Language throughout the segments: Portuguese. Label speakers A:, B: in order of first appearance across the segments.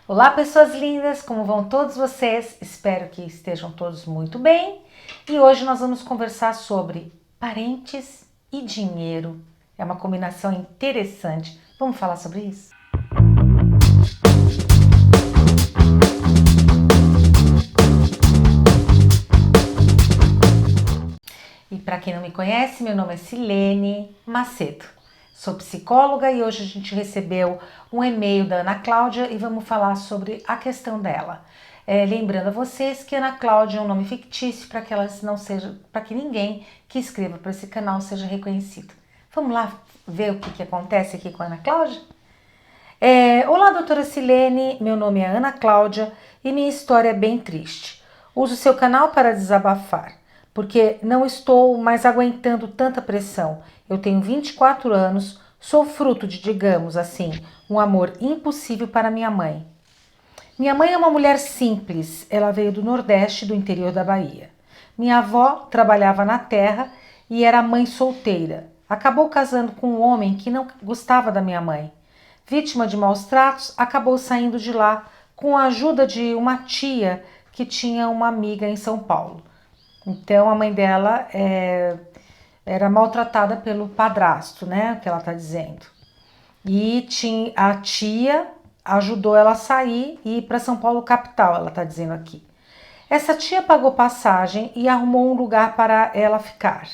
A: Olá, pessoas lindas, como vão todos vocês? Espero que estejam todos muito bem. E hoje nós vamos conversar sobre parentes e dinheiro. É uma combinação interessante. Vamos falar sobre isso? E para quem não me conhece, meu nome é Silene Macedo. Sou psicóloga e hoje a gente recebeu um e-mail da Ana Cláudia e vamos falar sobre a questão dela. Lembrando a vocês que Ana Cláudia é um nome fictício para que elas não seja, para que ninguém que escreva para esse canal seja reconhecido. Vamos lá ver o que acontece aqui com a Ana Cláudia? Olá, doutora Silene, meu nome é Ana Cláudia e minha história é bem triste. Uso seu canal para desabafar, porque não estou mais aguentando tanta pressão. Eu tenho 24 anos, sou fruto de, digamos assim, um amor impossível para minha mãe. Minha mãe é uma mulher simples, ela veio do Nordeste, do interior da Bahia. Minha avó trabalhava na terra e era mãe solteira. Acabou casando com um homem que não gostava da minha mãe. Vítima de maus tratos, acabou saindo de lá com a ajuda de uma tia que tinha uma amiga em São Paulo. Então a mãe dela era maltratada pelo padrasto, né? Que ela está dizendo. E a tia ajudou ela a sair e ir para São Paulo capital, ela está dizendo aqui. Essa tia pagou passagem e arrumou um lugar para ela ficar.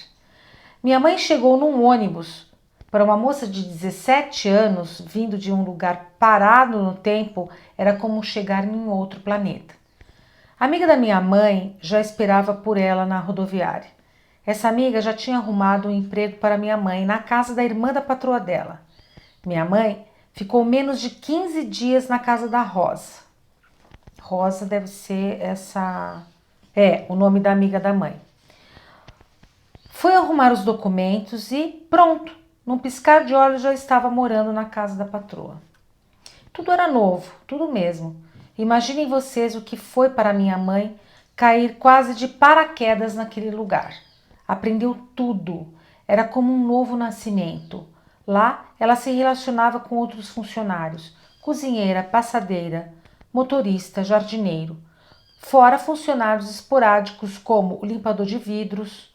A: Minha mãe chegou num ônibus. Para uma moça de 17 anos, vindo de um lugar parado no tempo, era como chegar em outro planeta. A amiga da minha mãe já esperava por ela na rodoviária. Essa amiga já tinha arrumado um emprego para minha mãe na casa da irmã da patroa dela. Minha mãe ficou menos de 15 dias na casa da Rosa. Rosa deve ser o nome da amiga da mãe. Foi arrumar os documentos e pronto, num piscar de olhos já estava morando na casa da patroa. Tudo era novo, tudo mesmo. Imaginem vocês o que foi para minha mãe cair quase de paraquedas naquele lugar. Aprendeu tudo, era como um novo nascimento. Lá, ela se relacionava com outros funcionários, cozinheira, passadeira, motorista, jardineiro. Fora funcionários esporádicos como o limpador de vidros.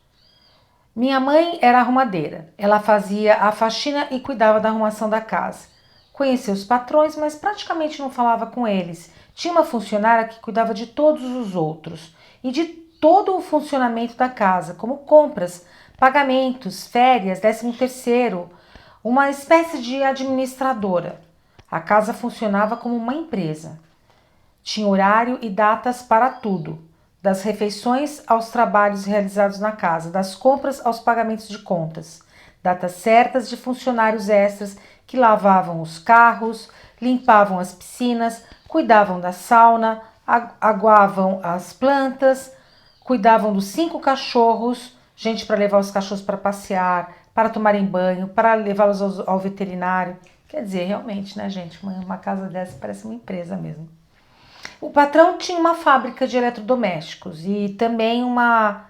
A: Minha mãe era arrumadeira. Ela fazia a faxina e cuidava da arrumação da casa. Conhecia os patrões, mas praticamente não falava com eles. Tinha uma funcionária que cuidava de todos os outros e de todo o funcionamento da casa, como compras, pagamentos, férias, 13º, uma espécie de administradora. A casa funcionava como uma empresa. Tinha horário e datas para tudo, das refeições aos trabalhos realizados na casa, das compras aos pagamentos de contas, datas certas de funcionários extras que lavavam os carros, limpavam as piscinas, cuidavam da sauna, aguavam as plantas, cuidavam dos 5 cachorros, gente para levar os cachorros para passear, para tomarem banho, para levá-los ao veterinário. Quer dizer, realmente, né, gente, uma casa dessa parece uma empresa mesmo. O patrão tinha uma fábrica de eletrodomésticos e também uma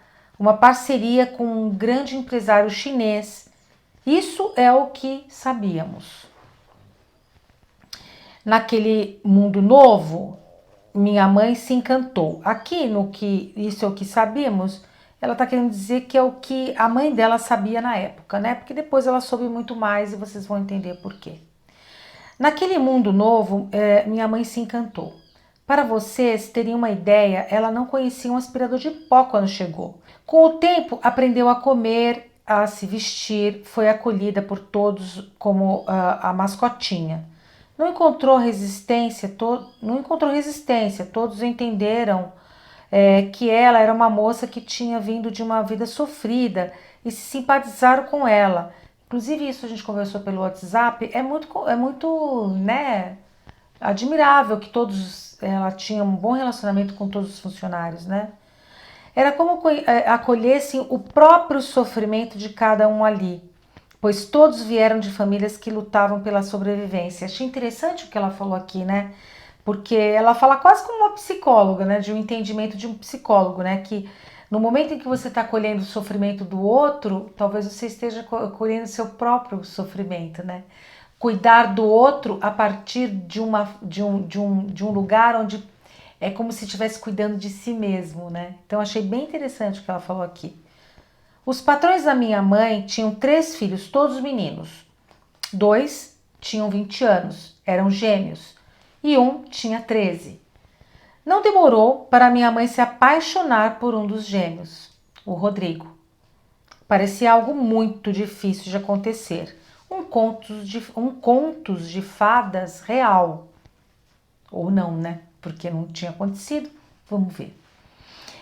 A: parceria com um grande empresário chinês. Isso é o que sabíamos. Naquele mundo novo, minha mãe se encantou. Aqui no que isso é o que sabíamos, ela está querendo dizer que é o que a mãe dela sabia na época, né? Porque depois ela soube muito mais e vocês vão entender por quê. Naquele mundo novo, minha mãe se encantou. Para vocês terem uma ideia, ela não conhecia um aspirador de pó quando chegou. Com o tempo, aprendeu a comer, a se vestir, foi acolhida por todos como a mascotinha. Não encontrou resistência, todos entenderam que ela era uma moça que tinha vindo de uma vida sofrida e se simpatizaram com ela. Inclusive, isso a gente conversou pelo WhatsApp, é muito, né, admirável que ela tinha um bom relacionamento com todos os funcionários, né? Era como acolhessem o próprio sofrimento de cada um ali, pois todos vieram de famílias que lutavam pela sobrevivência. Achei interessante o que ela falou aqui, né? Porque ela fala quase como uma psicóloga, né? De um entendimento de um psicólogo, né? Que no momento em que você está colhendo o sofrimento do outro, talvez você esteja colhendo o seu próprio sofrimento, né? Cuidar do outro a partir de um lugar onde é como se estivesse cuidando de si mesmo, né? Então achei bem interessante o que ela falou aqui. Os patrões da minha mãe tinham 3 filhos, todos meninos. 2 tinham 20 anos, eram gêmeos, e um tinha 13. Não demorou para minha mãe se apaixonar por um dos gêmeos, o Rodrigo. Parecia algo muito difícil de acontecer. Um contos de fadas real. Ou não, né? Porque não tinha acontecido. Vamos ver.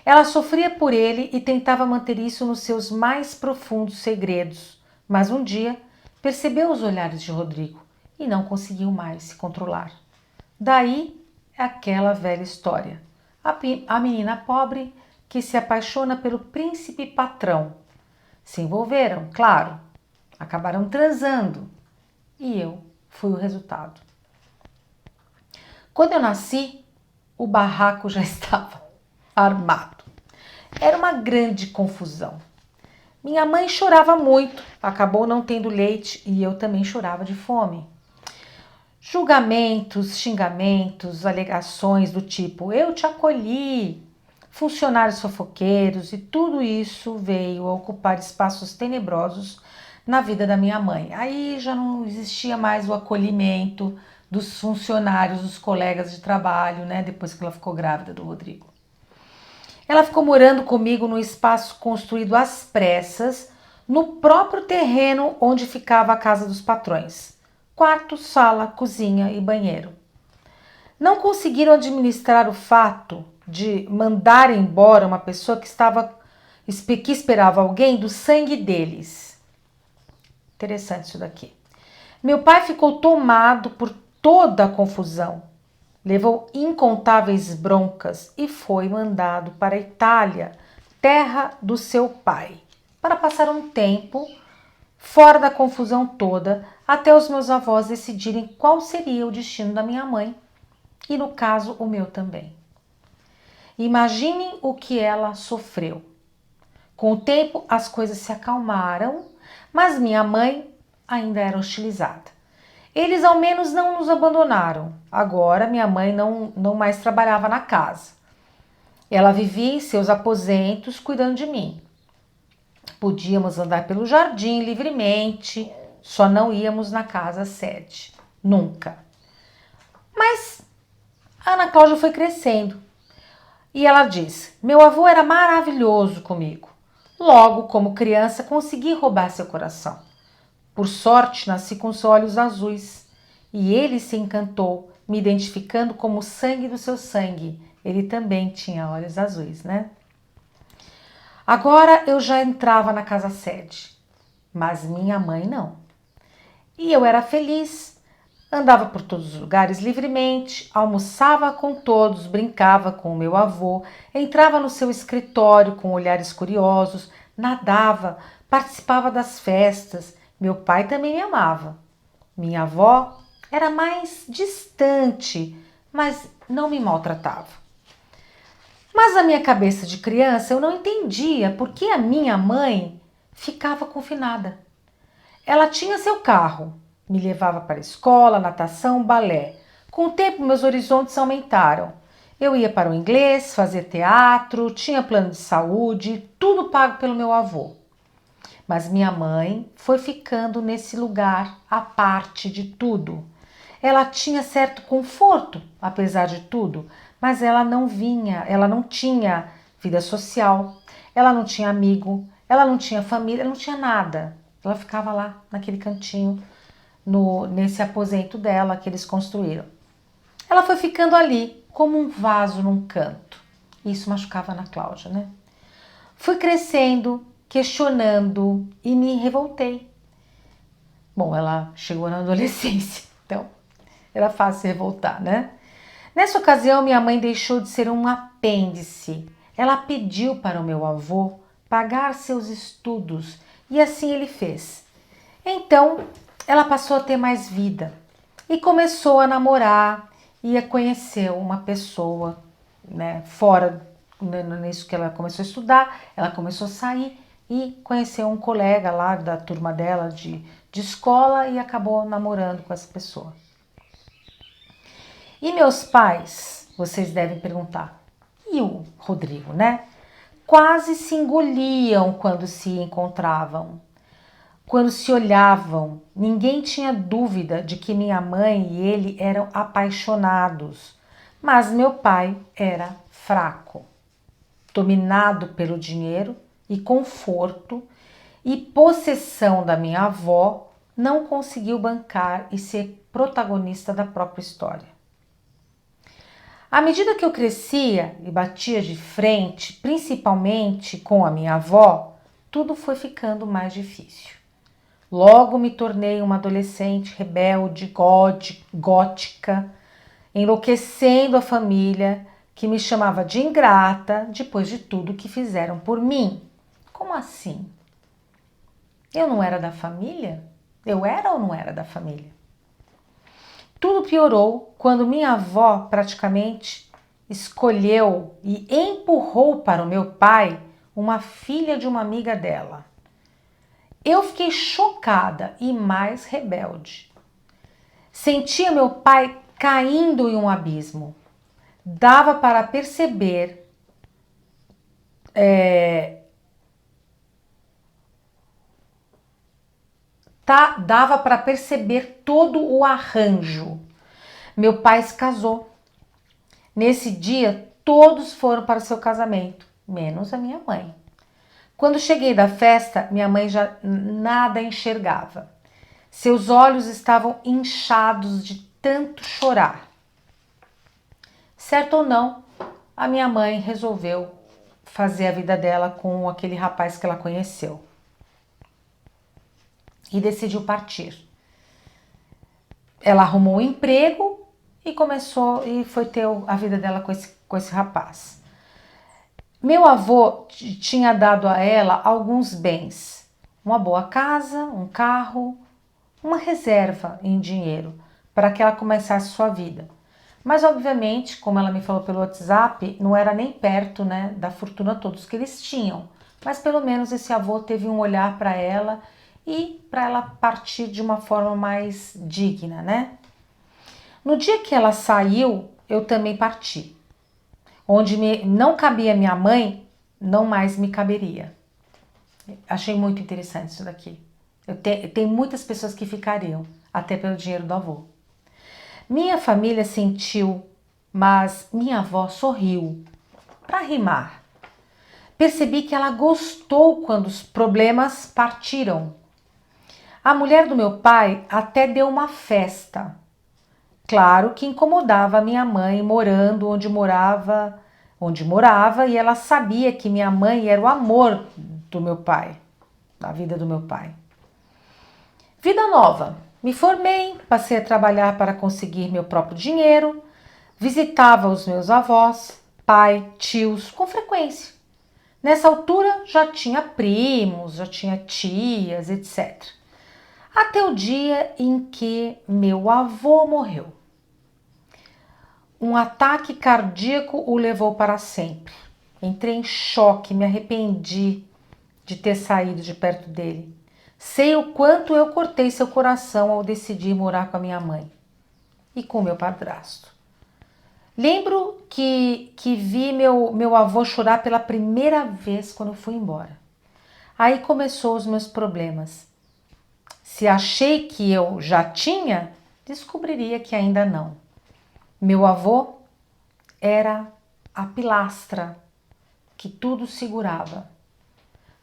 A: Ela sofria por ele e tentava manter isso nos seus mais profundos segredos. Mas um dia percebeu os olhares de Rodrigo e não conseguiu mais se controlar. Daí aquela velha história. A menina pobre que se apaixona pelo príncipe patrão. Se envolveram, claro, acabaram transando e eu fui o resultado. Quando eu nasci, o barraco já estava armado. Era uma grande confusão. Minha mãe chorava muito, acabou não tendo leite e eu também chorava de fome. Julgamentos, xingamentos, alegações do tipo eu te acolhi, funcionários fofoqueiros e tudo isso veio a ocupar espaços tenebrosos na vida da minha mãe. Aí já não existia mais o acolhimento dos funcionários, dos colegas de trabalho, né? Depois que ela ficou grávida do Rodrigo. Ela ficou morando comigo num espaço construído às pressas, no próprio terreno onde ficava a casa dos patrões. Quarto, sala, cozinha e banheiro. Não conseguiram administrar o fato de mandar embora uma pessoa que esperava alguém do sangue deles. Interessante isso daqui. Meu pai ficou tomado por toda a confusão. Levou incontáveis broncas e foi mandado para a Itália, terra do seu pai, para passar um tempo fora da confusão toda, até os meus avós decidirem qual seria o destino da minha mãe e, no caso, o meu também. Imaginem o que ela sofreu. Com o tempo, as coisas se acalmaram, mas minha mãe ainda era hostilizada. Eles ao menos não nos abandonaram. Agora minha mãe não mais trabalhava na casa. Ela vivia em seus aposentos cuidando de mim. Podíamos andar pelo jardim livremente, só não íamos na casa sede. Nunca. Mas a Ana Cláudia foi crescendo. E ela diz: meu avô era maravilhoso comigo. Logo, como criança, consegui roubar seu coração. Por sorte, nasci com os olhos azuis. E ele se encantou, me identificando como o sangue do seu sangue. Ele também tinha olhos azuis, né? Agora eu já entrava na casa sede, mas minha mãe não. E eu era feliz. Andava por todos os lugares livremente, almoçava com todos, brincava com o meu avô, entrava no seu escritório com olhares curiosos, nadava, participava das festas. Meu pai também me amava. Minha avó era mais distante, mas não me maltratava. Mas na minha cabeça de criança eu não entendia por que a minha mãe ficava confinada. Ela tinha seu carro, me levava para a escola, natação, balé. Com o tempo meus horizontes aumentaram. Eu ia para o inglês, fazer teatro, tinha plano de saúde, tudo pago pelo meu avô. Mas minha mãe foi ficando nesse lugar à parte de tudo. Ela tinha certo conforto, apesar de tudo, mas ela não tinha vida social, ela não tinha amigo, ela não tinha família, ela não tinha nada. Ela ficava lá naquele cantinho, nesse aposento dela que eles construíram. Ela foi ficando ali, como um vaso num canto. Isso machucava a Ana Cláudia, né? Fui crescendo, questionando e me revoltei. Bom, ela chegou na adolescência, então era fácil se revoltar, né? Nessa ocasião, minha mãe deixou de ser um apêndice. Ela pediu para o meu avô pagar seus estudos e assim ele fez. Então, ela passou a ter mais vida e começou a namorar e a conhecer uma pessoa, né, fora nisso que ela começou a estudar, ela começou a sair e conheceu um colega lá da turma dela de escola e acabou namorando com essa pessoa. E meus pais, vocês devem perguntar, e o Rodrigo, né? Quase se engoliam quando se encontravam, quando se olhavam. Ninguém tinha dúvida de que minha mãe e ele eram apaixonados, mas meu pai era fraco, dominado pelo dinheiro e conforto e possessão da minha avó, não conseguiu bancar e ser protagonista da própria história. À medida que eu crescia e batia de frente, principalmente com a minha avó, tudo foi ficando mais difícil. Logo me tornei uma adolescente rebelde, gótica, enlouquecendo a família, que me chamava de ingrata depois de tudo que fizeram por mim. Como assim? Eu não era da família? Eu era ou não era da família? Tudo piorou quando minha avó praticamente escolheu e empurrou para o meu pai uma filha de uma amiga dela. Eu fiquei chocada e mais rebelde. Sentia meu pai caindo em um abismo. Dava para perceber dava para perceber todo o arranjo. Meu pai se casou. Nesse dia, todos foram para o seu casamento, menos a minha mãe. Quando cheguei da festa, minha mãe já nada enxergava. Seus olhos estavam inchados de tanto chorar. Certo ou não, a minha mãe resolveu fazer a vida dela com aquele rapaz que ela conheceu. E decidiu partir. Ela arrumou um emprego e foi ter a vida dela com esse rapaz. Meu avô tinha dado a ela alguns bens, uma boa casa, um carro, uma reserva em dinheiro para que ela começasse sua vida. Mas obviamente, como ela me falou pelo WhatsApp, não era nem perto, né, da fortuna todos que eles tinham. Mas pelo menos esse avô teve um olhar para ela e para ela partir de uma forma mais digna, né? No dia que ela saiu, eu também parti. Onde não cabia minha mãe, não mais me caberia. Achei muito interessante isso daqui. Tem muitas pessoas que ficariam, até pelo dinheiro do avô. Minha família sentiu, mas minha avó sorriu. Para rimar. Percebi que ela gostou quando os problemas partiram. A mulher do meu pai até deu uma festa. Claro que incomodava a minha mãe morando onde morava, e ela sabia que minha mãe era o amor do meu pai, da vida do meu pai. Vida nova. Me formei, passei a trabalhar para conseguir meu próprio dinheiro, visitava os meus avós, pai, tios, com frequência. Nessa altura já tinha primos, já tinha tias, etc. Até o dia em que meu avô morreu. Um ataque cardíaco o levou para sempre. Entrei em choque, me arrependi de ter saído de perto dele. Sei o quanto eu cortei seu coração ao decidir morar com a minha mãe e com meu padrasto. Lembro que vi meu avô chorar pela primeira vez quando eu fui embora. Aí começou os meus problemas. Se achei que eu já tinha, descobriria que ainda não. Meu avô era a pilastra que tudo segurava.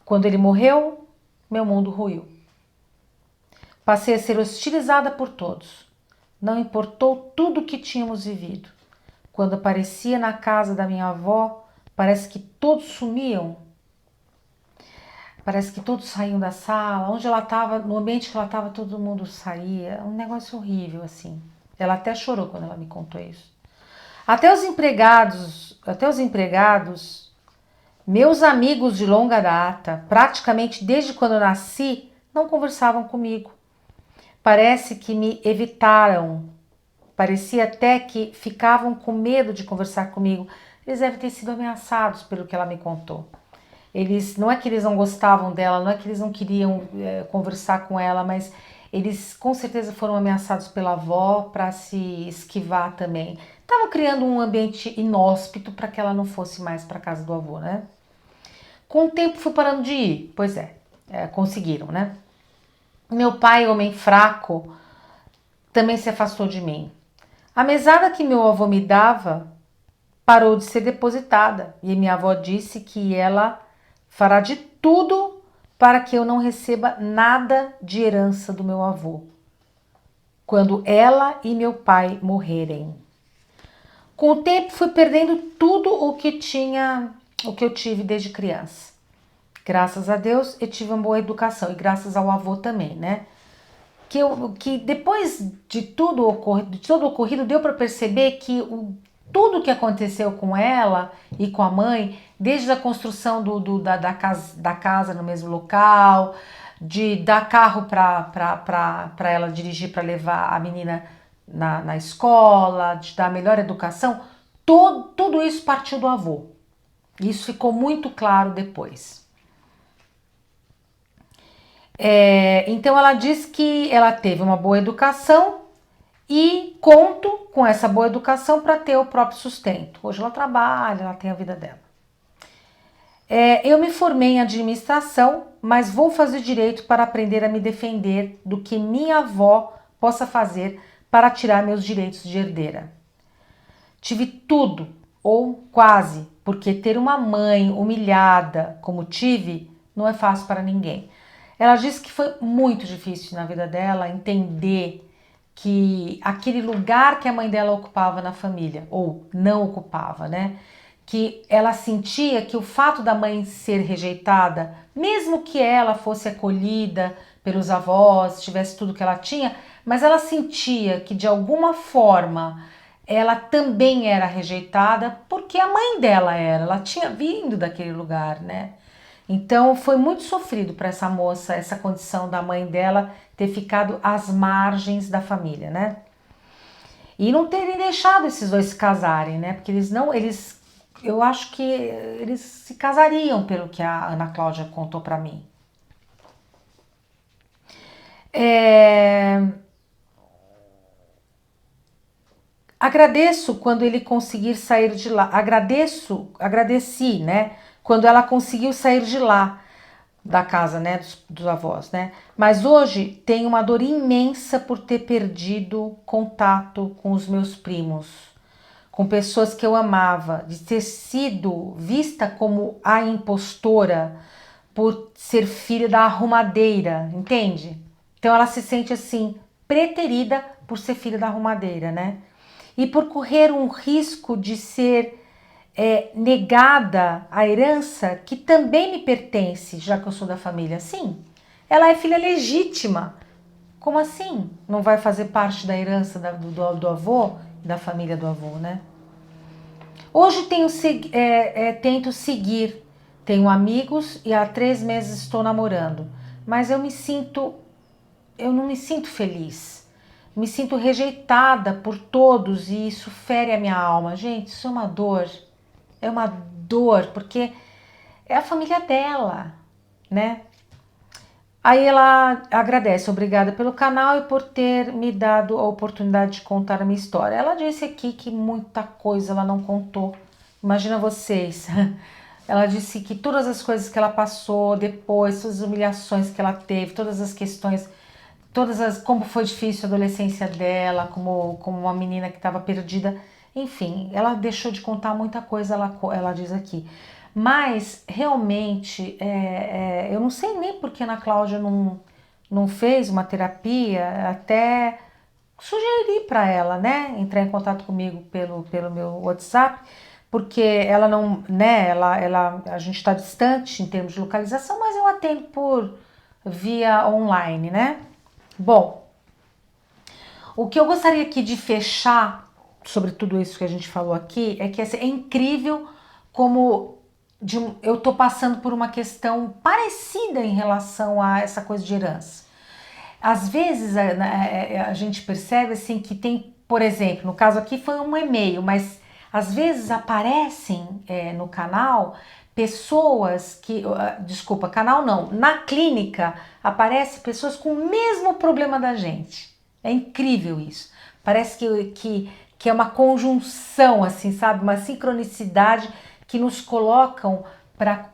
A: Quando ele morreu, meu mundo ruiu. Passei a ser hostilizada por todos. Não importou tudo o que tínhamos vivido. Quando aparecia na casa da minha avó, parece que todos sumiam. Parece que todos saíam da sala. Onde ela estava, no ambiente que ela estava, todo mundo saía. Um negócio horrível, assim. Ela até chorou quando ela me contou isso. Até os empregados, meus amigos de longa data, praticamente desde quando eu nasci, não conversavam comigo. Parece que me evitaram. Parecia até que ficavam com medo de conversar comigo. Eles devem ter sido ameaçados pelo que ela me contou. Não é que eles não gostavam dela, não é que eles não queriam conversar com ela, mas Eles com certeza foram ameaçados pela avó para se esquivar também. Estavam criando um ambiente inóspito para que ela não fosse mais para casa do avô, né? Com o tempo fui parando de ir. Pois conseguiram, né? Meu pai, homem fraco, também se afastou de mim. A mesada que meu avô me dava parou de ser depositada e minha avó disse que ela fará de tudo para que eu não receba nada de herança do meu avô, quando ela e meu pai morrerem. Com o tempo fui perdendo tudo o que eu tive desde criança. Graças a Deus eu tive uma boa educação e graças ao avô também, né? Que depois de todo ocorrido, deu para perceber que tudo que aconteceu com ela e com a mãe, desde a construção da casa no mesmo local, de dar carro para ela dirigir para levar a menina na escola, de dar a melhor educação, tudo isso partiu do avô. Isso ficou muito claro depois. Então ela diz que ela teve uma boa educação e conto com essa boa educação para ter o próprio sustento. Hoje ela trabalha, ela tem a vida dela. Eu me formei em administração, mas vou fazer direito para aprender a me defender do que minha avó possa fazer para tirar meus direitos de herdeira. Tive tudo, ou quase, porque ter uma mãe humilhada como tive não é fácil para ninguém. Ela disse que foi muito difícil na vida dela entender que aquele lugar que a mãe dela ocupava na família, ou não ocupava, né? Que ela sentia que o fato da mãe ser rejeitada, mesmo que ela fosse acolhida pelos avós, tivesse tudo que ela tinha, mas ela sentia que de alguma forma ela também era rejeitada porque a mãe dela ela tinha vindo daquele lugar, né? Então foi muito sofrido para essa moça, essa condição da mãe dela ter ficado às margens da família, né? E não terem deixado esses dois se casarem, né? Porque eu acho que eles se casariam, pelo que a Ana Cláudia contou para mim. Agradeço quando ele conseguir sair de lá. Agradeci, né? Quando ela conseguiu sair de lá, da casa, né, dos avós, né? Mas hoje tenho uma dor imensa por ter perdido contato com os meus primos, com pessoas que eu amava, de ter sido vista como a impostora por ser filha da arrumadeira, entende? Então ela se sente assim, preterida por ser filha da arrumadeira, né? E por correr um risco de ser negada a herança que também me pertence, já que eu sou da família. Sim, ela é filha legítima. Como assim? Não vai fazer parte da herança do avô, da família do avô, né? Hoje tento seguir, tenho amigos e há 3 meses estou namorando, mas eu não me sinto feliz. Me sinto rejeitada por todos e isso fere a minha alma. Gente, isso é uma dor. É uma dor, porque é a família dela, né? Aí ela agradece, obrigada pelo canal e por ter me dado a oportunidade de contar a minha história. Ela disse aqui que muita coisa ela não contou. Imagina vocês. Ela disse que todas as coisas que ela passou depois, todas as humilhações que ela teve, todas as questões, como foi difícil a adolescência dela, como uma menina que estava perdida. Enfim, ela deixou de contar muita coisa, ela diz aqui. Mas, realmente, eu não sei nem por que a Ana Cláudia não fez uma terapia, até sugeri para ela, né, entrar em contato comigo pelo meu WhatsApp, porque ela não, né, a gente está distante em termos de localização, mas eu atendo por via online, né? Bom, o que eu gostaria aqui de fechar sobre tudo isso que a gente falou aqui é que é incrível como eu tô passando por uma questão parecida em relação a essa coisa de herança. Às vezes a gente percebe assim que tem, por exemplo, no caso aqui foi um e-mail, mas às vezes aparecem no canal pessoas que, desculpa, canal não, na clínica aparecem pessoas com o mesmo problema da gente. É incrível isso. Parece que é uma conjunção, assim, sabe? Uma sincronicidade que nos colocam para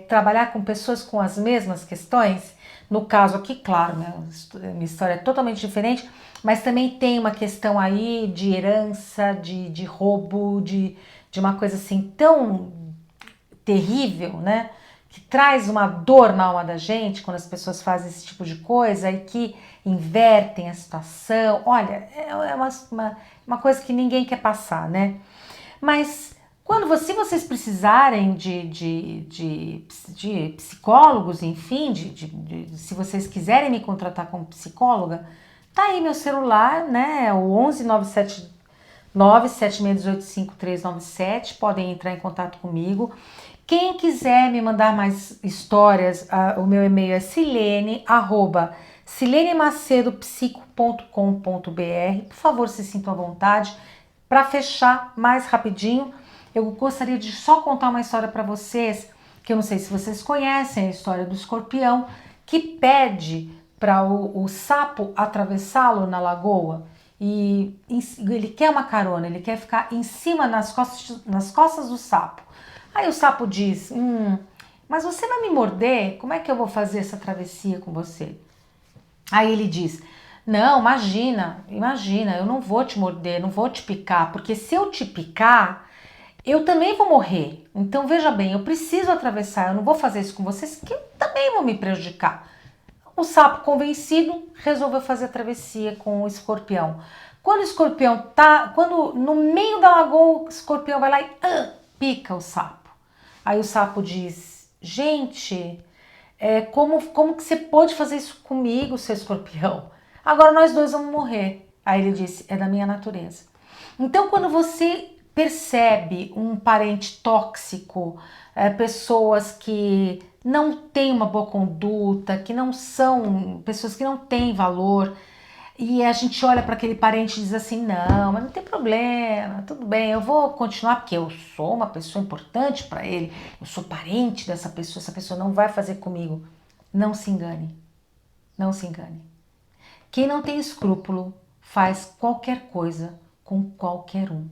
A: trabalhar com pessoas com as mesmas questões. No caso aqui, claro, minha história é totalmente diferente, mas também tem uma questão aí de herança, de roubo, de uma coisa assim tão terrível, né? Que traz uma dor na alma da gente quando as pessoas fazem esse tipo de coisa e que invertem a situação. Olha, é uma coisa que ninguém quer passar, né? Mas se vocês precisarem de psicólogos, enfim, se vocês quiserem me contratar como psicóloga, tá aí meu celular, né? O 11 976185397, podem entrar em contato comigo. Quem quiser me mandar mais histórias, o meu e-mail é silenemacedo@silenemacedopsico.com.br. Por favor, se sintam à vontade. Para fechar mais rapidinho, eu gostaria de só contar uma história para vocês, que eu não sei se vocês conhecem, a história do escorpião, que pede para o sapo atravessá-lo na lagoa. E ele quer uma carona, ele quer ficar em cima nas costas do sapo. Aí o sapo diz, mas você vai me morder? Como é que eu vou fazer essa travessia com você? Aí ele diz, não, imagina, eu não vou te morder, não vou te picar, porque se eu te picar, eu também vou morrer. Então veja bem, eu preciso atravessar, eu não vou fazer isso com vocês, que eu também vou me prejudicar. O sapo, convencido, resolveu fazer a travessia com o escorpião. Quando no meio da lagoa, o escorpião vai lá e pica o sapo. Aí o sapo diz, gente, como que você pode fazer isso comigo, seu escorpião? Agora nós dois vamos morrer. Aí ele disse, é da minha natureza. Então quando você percebe um parente tóxico, pessoas que não têm uma boa conduta, que não são pessoas que não têm valor, e a gente olha para aquele parente e diz assim, não, mas não tem problema, tudo bem, eu vou continuar porque eu sou uma pessoa importante para ele, eu sou parente dessa pessoa, essa pessoa não vai fazer comigo. Não se engane, não se engane. Quem não tem escrúpulo faz qualquer coisa com qualquer um.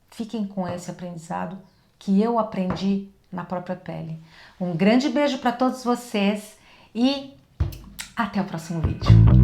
A: Fiquem com esse aprendizado que eu aprendi na própria pele. Um grande beijo para todos vocês e até o próximo vídeo.